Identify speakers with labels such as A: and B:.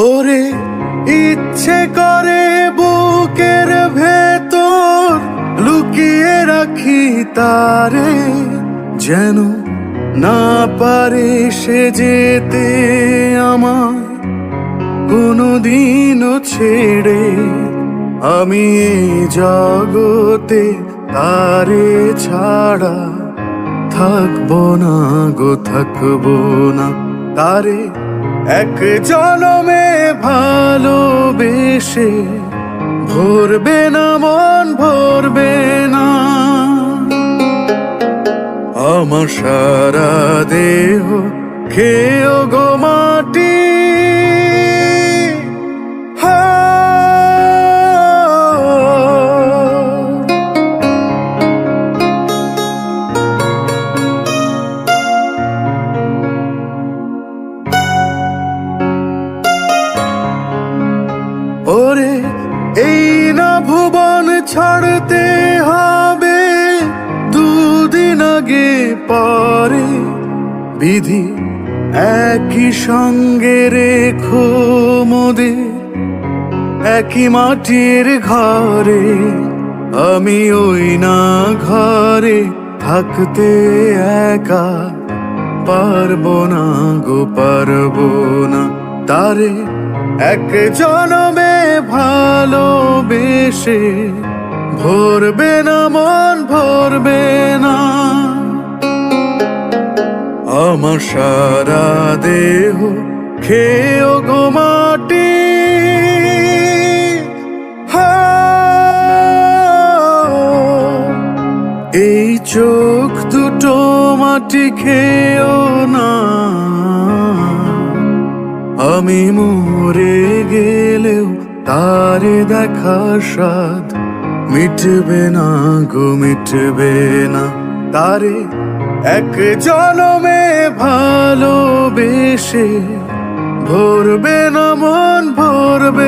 A: ওরে ইচ্ছে করে বুকের ভেতর লুকিয়ে রাখি তারে, যেন না পারে সে যেতে আমায় কোনোদিনও ছেড়ে। আমি এই জগতে তারে ছাড়া থাকবো না গো, থাকবো না। তারে এক জনমে ভালোবেসে ভরবে না মন, ভরবে না। আমার সারা দেহ খেয়েও গো মাটি, ওরে এই না ভুবন ছাড়তে হবে দুদিন আগে পরে। বিধি একই সঙ্গে রেখো মোদের একই মাটির ঘরে। আমি ওই না ঘরে থাকতে একা পারবো না গো, পারবো না। তারে এক জনমে ভালোবেসে ভরবে না মন, ভরবে না। আমার সারা দেহ খেয়েও গো মাটি, এই চোখ দুটো মাটি খেয়েও না। আমি মরে গেলেও তারে দেখার স্বাদ মিটবে না গো, মিটবে না। তারে এক জনমে ভালোবেসে ভরবে না মন, ভরবে